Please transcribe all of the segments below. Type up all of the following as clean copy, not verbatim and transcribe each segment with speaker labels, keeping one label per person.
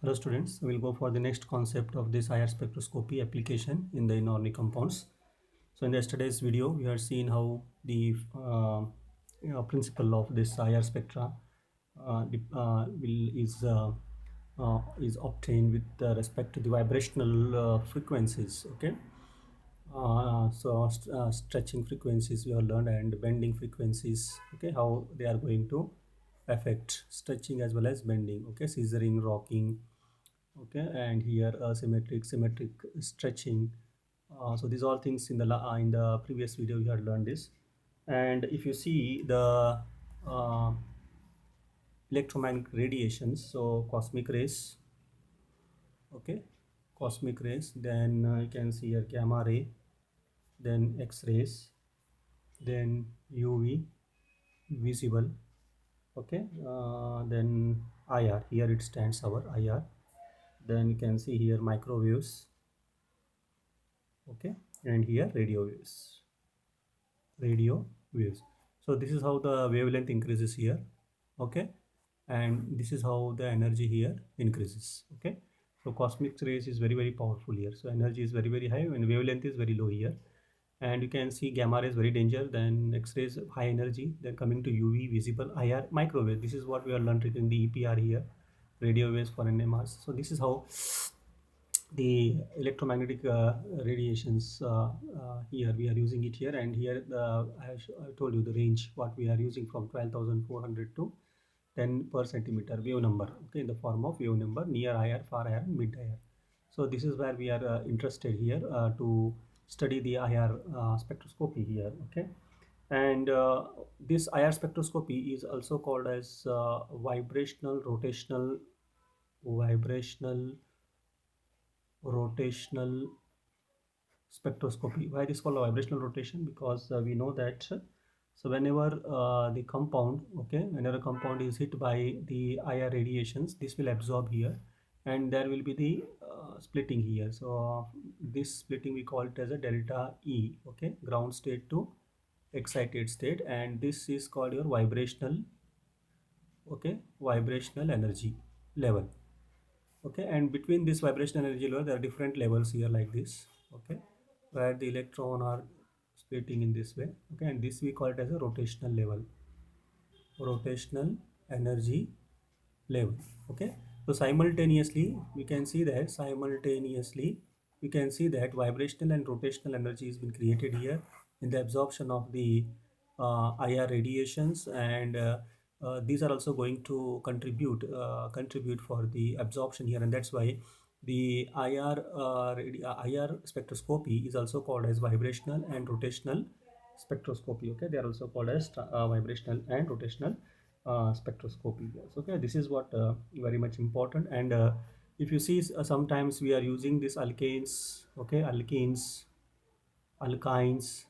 Speaker 1: Hello students, we will go for the next concept of this IR spectroscopy application in the inorganic compounds. So in yesterday's video, we have seen how the principle of this IR spectra is obtained with respect to the vibrational frequencies. Okay, stretching frequencies we have learned and bending frequencies. Okay, how they are going to affect stretching as well as bending. Okay, scissoring, rocking. Okay, and here symmetric stretching. So these all things in the previous video we had learned this. And if you see the uh, electromagnetic radiations, so cosmic rays. Okay, cosmic rays, then you can see here gamma ray, then x-rays, then UV, visible. Okay, then IR, here it stands our IR. Then you can see here microwaves. Okay, and here radio waves. So this is how the wavelength increases here. Okay, and this is how the energy here increases. Okay, so cosmic rays is very powerful here, so energy is very high and wavelength is very low here. And you can see gamma rays very danger, then x-rays high energy, then coming to UV, visible, IR, microwave. This is what we are learned in the EPR here, radio waves for NMRs. So this is how the electromagnetic radiations here we are using it here. And here I told you the range what we are using from 12,400 to 10 per centimeter wave number. Okay, in the form of wave number, near IR, far IR, and mid IR. So this is where we are interested here to study the IR spectroscopy here. Okay, and this IR spectroscopy is also called as vibrational rotational spectroscopy. Why this called a vibrational rotation? Because we know that so whenever the compound, okay, whenever a compound is hit by the IR radiations, this will absorb here, and there will be the splitting here. So this splitting we call it as a delta E. Okay, ground state to excited state, and this is called your vibrational. Okay, vibrational energy level. Okay, and between this vibrational energy level there are different levels here like this. Okay, where the electron are splitting in this way. Okay, and this we call it as a rotational level, rotational energy level. Okay, so simultaneously we can see that vibrational and rotational energy has been created here in the absorption of the IR radiations, and these are also going to contribute for the absorption here, and that's why the IR spectroscopy is also called as vibrational and rotational spectroscopy. Okay, they are also called as vibrational and rotational spectroscopy. Yes, okay, this is what very much important. And if you see sometimes we are using these alkanes. Okay, alkynes alkynes,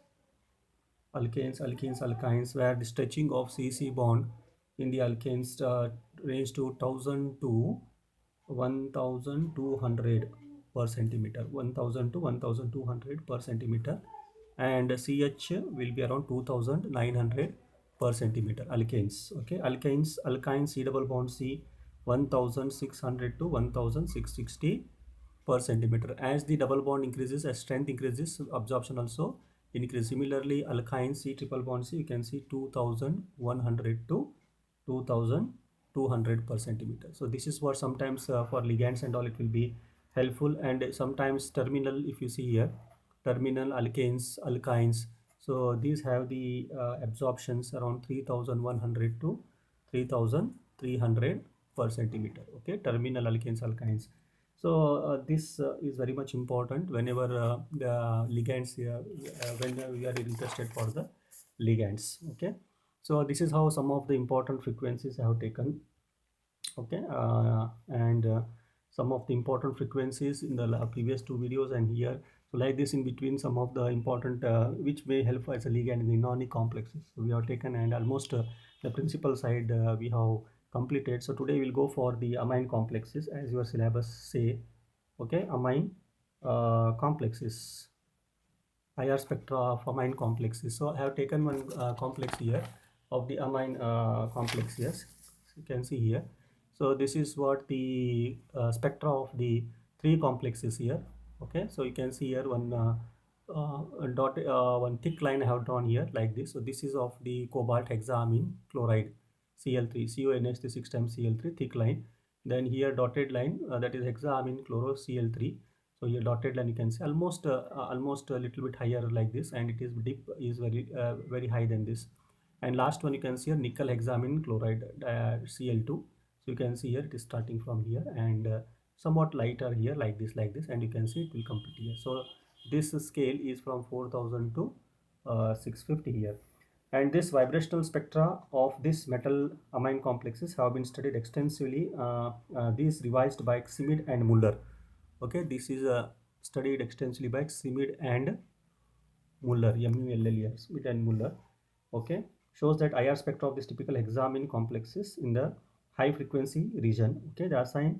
Speaker 1: where the stretching of CC bond in the alkanes range to 1000 to 1200 per centimeter, 1000 to 1200 per centimeter, and CH will be around 2900 per centimeter. Alkanes. Okay, alkyne C double bond C 1600 to 1660 per centimeter. As the double bond increases, as strength increases, absorption also increase. Similarly, alkyne C triple bond C, you can see 2100 to 2200 per centimeter. So this is what sometimes for ligands and all it will be helpful. And sometimes terminal, if you see here, terminal alkynes, so these have the absorptions around 3100 to 3300 per centimeter. Okay, terminal alkynes. So this is very much important whenever the ligands when we are interested for the ligands. Okay, so this is how some of the important frequencies I have taken. Okay, and some of the important frequencies in the previous two videos and here. So like this in between, some of the important which may help as a ligand in the inorganic complexes, so we have taken, and almost the principal side we have completed. So today we'll go for the amine complexes as your syllabus say. Okay, amine complexes, IR spectra of amine complexes. So I have taken one complex here of the amine complex. Yes, you can see here. So this is what the spectra of the three complexes here. Okay, so you can see here one thick line I have drawn here like this. So this is of the cobalt hexamine chloride, Cl3, CONH3 6 times Cl3, thick line. Then here dotted line, that is hexamine chloro Cl3. So here dotted line you can see almost a little bit higher like this, and it is dip is very high than this. And last one you can see here nickel hexamine chloride, Cl2. So you can see here it is starting from here, and somewhat lighter here like this, and you can see it will complete here. So this scale is from 4000 to 650 here. And this vibrational spectra of this metal amine complexes have been studied extensively. These revised by Schmid and Muller. Okay, this is studied extensively by Schmid and Muller, M-U-L-L-E-R, Schmid and Muller. Okay, shows that IR spectra of this typical hexamine complexes in the high frequency region. Okay, they assign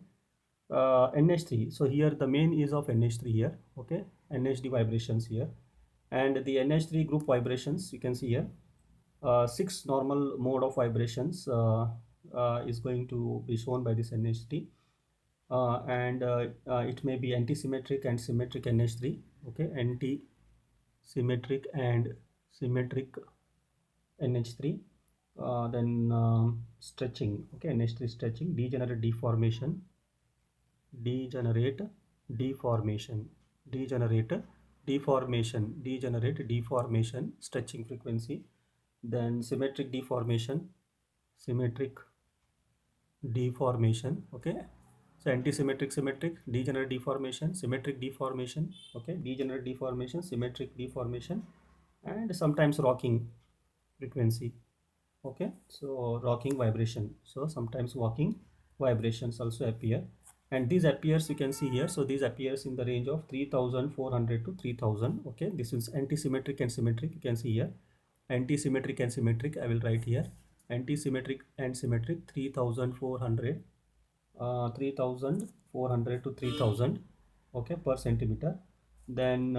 Speaker 1: NH3. So here the main is of NH3 here. Okay, NHD vibrations here, and the NH3 group vibrations you can see here. 6 normal mode of vibrations is going to be shown by this NH3, and it may be anti-symmetric and symmetric NH3. Okay, anti-symmetric and symmetric NH3. Then stretching. Okay, NH3 stretching, degenerate deformation, degenerate deformation, degenerate deformation, stretching frequency. Then symmetric deformation, symmetric deformation. Okay, so anti-symmetric, symmetric, degenerate deformation, symmetric deformation. Okay, degenerate deformation, symmetric deformation, and sometimes rocking frequency. Okay, so rocking vibration. So sometimes walking vibrations also appear, and these appears you can see here. So these appears in the range of 3400 to 3000. Okay, this is anti-symmetric and symmetric. You can see here anti-symmetric and symmetric. I will write here anti-symmetric and symmetric 3400, 3400 to 3000. Okay, per centimeter. Then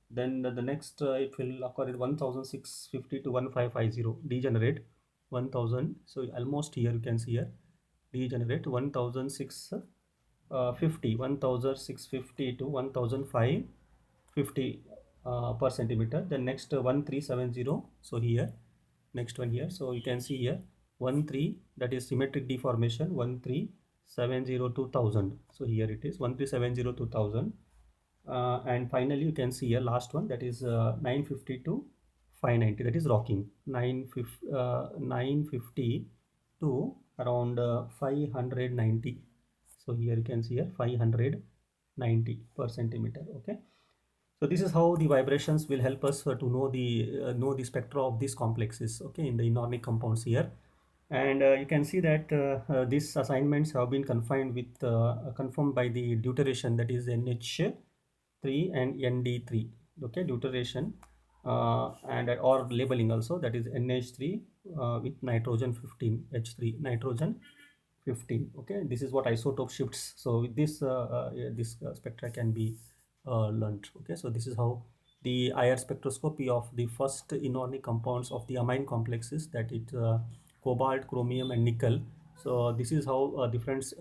Speaker 1: the next it will occur at 1650 to 1550 degenerate 1000. So almost here you can see here degenerate 1650 to 1550 per centimeter. Then next 1370. So here next one here, so you can see here 13, that is symmetric deformation, 1370 2000. So here it is 1370 2000. And finally you can see here last one, that is 950 to 590, that is rocking, 950 to around 590. So here you can see here 590 per centimeter. Okay, so this is how the vibrations will help us to know the spectra of these complexes. Okay, in the inorganic compounds here. And you can see that these assignments have been confirmed by the deuteration, that is NH3 and ND3. Okay, deuteration and or labeling also, that is NH3 with nitrogen 15, H3 nitrogen 15. Okay, this is what isotope shifts. So with this this spectra can be learned. Okay, so this is how the IR spectroscopy of the first inorganic compounds of the amine complexes, that is cobalt, chromium and nickel. So this is how difference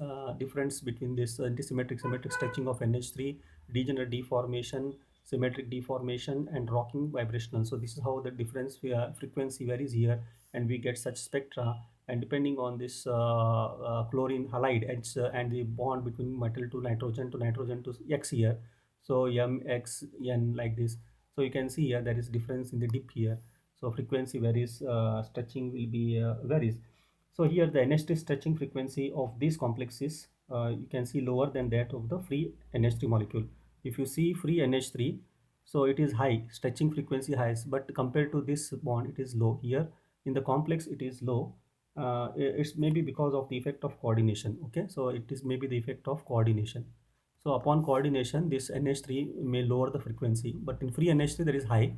Speaker 1: between this antisymmetric symmetric stretching of NH3, degenerate deformation, symmetric deformation and rocking vibrational. So this is how the difference frequency varies here, and we get such spectra. And depending on this chlorine halide and the bond between metal to nitrogen to X here, so M, X, N like this. So you can see here there is difference in the dip here. So frequency varies, stretching will be varies. So here the NH3 stretching frequency of these complexes you can see lower than that of the free NH3 molecule. If you see free NH3, so it is high, stretching frequency high, but compared to this bond it is low. Here in the complex it is low. It's maybe because of the effect of coordination. Okay, so it is maybe the effect of coordination. So upon coordination this NH3 may lower the frequency, but in free NH3 there is high,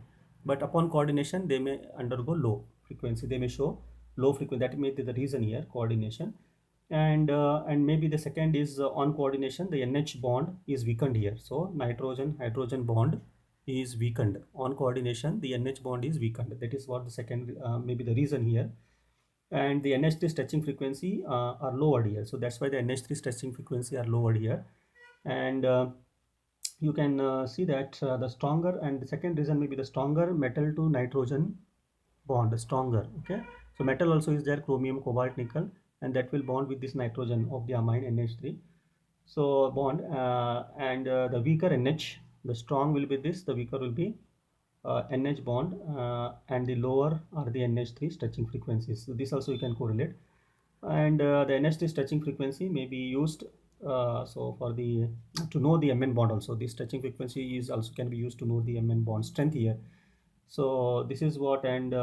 Speaker 1: but upon coordination they may undergo low frequency, they may show low frequency. That may be the reason here, coordination. And maybe the second is on coordination the NH bond is weakened here. So nitrogen hydrogen bond is weakened on coordination, the NH bond is weakened. That is what the second maybe the reason here. and the NH3 stretching frequency are lowered here. So that's why the NH3 stretching frequency are lowered here. And you can see that the stronger, and the second reason may be the stronger metal to nitrogen bond, stronger. Okay, so metal also is there, chromium, cobalt, nickel, and that will bond with this nitrogen of the amine NH3. So bond, and the weaker NH, the strong will be this, the weaker will be NH bond, and the lower are the NH3 stretching frequencies. So this also you can correlate. And the NH3 stretching frequency may be used so for the to know the Mn bond also. The stretching frequency is also can be used to know the Mn bond strength here. So this is what. And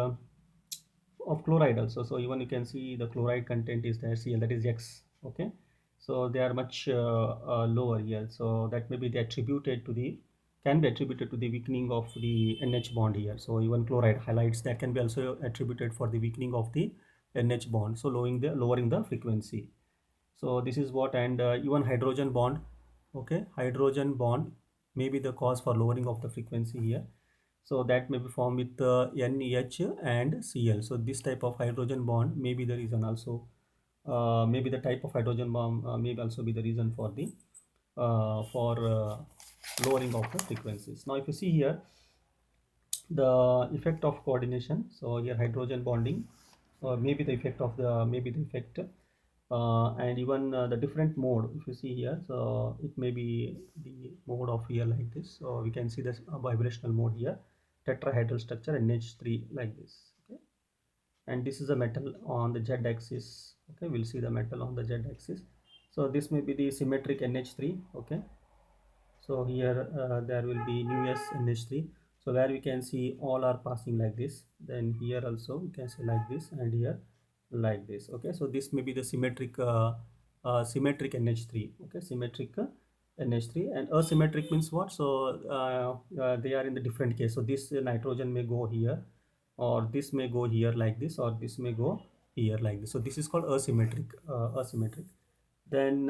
Speaker 1: of chloride also, so even you can see the chloride content is there, Cl, that is X. Okay, so they are much lower here, so that may be the attributed to the, can be attributed to the weakening of the NH bond here. So even chloride halides, that can be also attributed for the weakening of the NH bond, so lowering the frequency. So this is what. And even hydrogen bond, okay, hydrogen bond may be the cause for lowering of the frequency here. So that may be formed with NH and Cl. So this type of hydrogen bond may be the reason also. Maybe the type of hydrogen bond may also be the reason for the lowering of the frequencies. Now if you see here the effect of coordination, so here hydrogen bonding, maybe the effect of the, maybe the effect, and even the different mode, if you see here, so it may be the mode of here like this. So we can see this vibrational mode here, tetrahedral structure NH3 like this. Okay, and this is a metal on the Z axis. Okay, we'll see the metal on the Z axis. So this may be the symmetric NH3. Okay, so here there will be nu s NH3. So where we can see all are passing like this, then here also we can say like this, and here like this. Okay, so this may be the symmetric symmetric NH3. Okay, symmetric NH3. And asymmetric means what? So they are in the different case. So this nitrogen may go here, or this may go here like this, or this may go here like this. So this is called asymmetric. Asymmetric. Then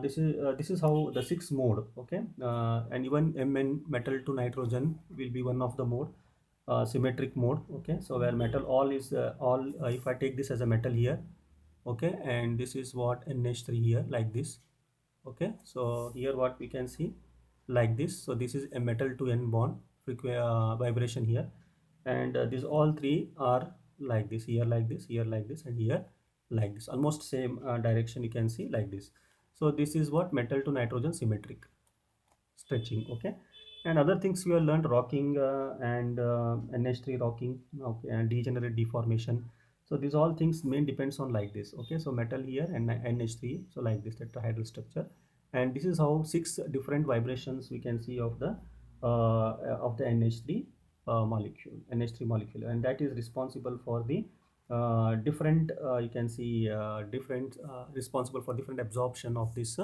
Speaker 1: this is how the sixth mode. Okay, and even Mn, metal to nitrogen, will be one of the mode, symmetric mode. Okay, so where metal all is all, if I take this as a metal here, okay, and this is what NH3 here like this. Okay, so here what we can see like this. So this is a metal to N bond vibration here, and these all three are like this, here like this, here like this, and here like this, almost same direction you can see like this. So this is what metal to nitrogen symmetric stretching. Okay, and other things we have learned, rocking and NH3 rocking. Okay, and degenerate deformation. So these all things main depends on like this. Okay, so metal here and NH3, so like this tetrahedral structure. And this is how six different vibrations we can see of the NH3 molecule, NH3 molecule, and that is responsible for the different you can see different responsible for different absorption of this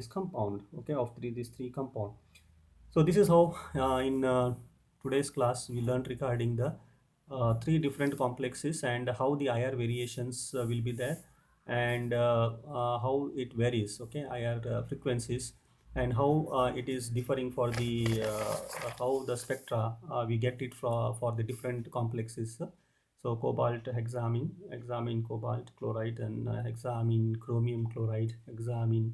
Speaker 1: compound. Okay, of these three compound. So this is how in today's class we learned regarding the three different complexes, and how the IR variations will be there, and how it varies. Okay, IR frequencies, and how it is differing for the how the spectra we get it for the different complexes. So cobalt hexamine, hexamine cobalt chloride, and hexamine chromium chloride, hexamine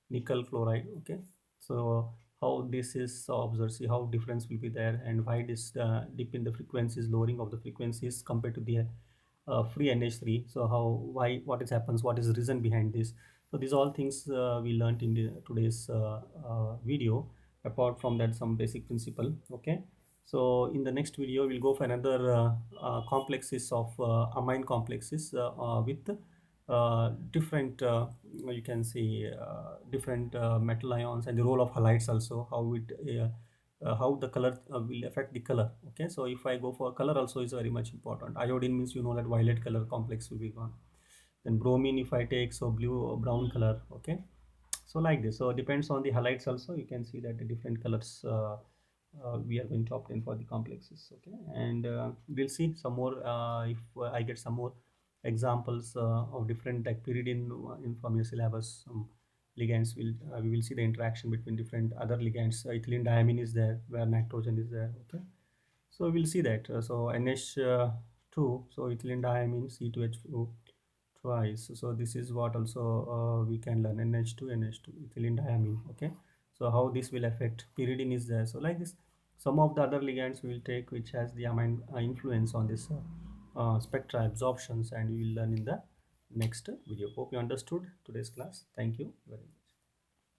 Speaker 1: nickel chloride. Okay, so how this is observed, see how difference will be there, and why this dip in the frequencies, lowering of the frequencies compared to the free NH3. So how, why, what is happens, what is the reason behind this. So these all things we learned in today's video. Apart from that, some basic principle. Okay, so in the next video we'll go for another complexes of amine complexes with different you can see different metal ions, and the role of halides also, how it how the color will affect the color. Okay, so if I go for color also is very much important. Iodine means you know that violet color complex will be gone. Then bromine, if I take, so blue or brown color. Okay, so like this. So it depends on the halides also, you can see that the different colors we are going to obtain for the complexes. Okay, and we'll see some more if I get some more examples of different like pyridine in from your syllabus. Ligands will we will see the interaction between different other ligands. Ethylene diamine is there where nitrogen is there. Okay, so we'll see that. So NH 2, so ethylene diamine C2H2 twice. So this is what also we can learn, NH2 NH2 ethylene diamine. Okay, so how this will affect pyridine is there. So like this, some of the other ligands we will take which has the amine influence on this spectra absorptions, and we will learn in the next video. Hope you understood today's class. Thank you very much.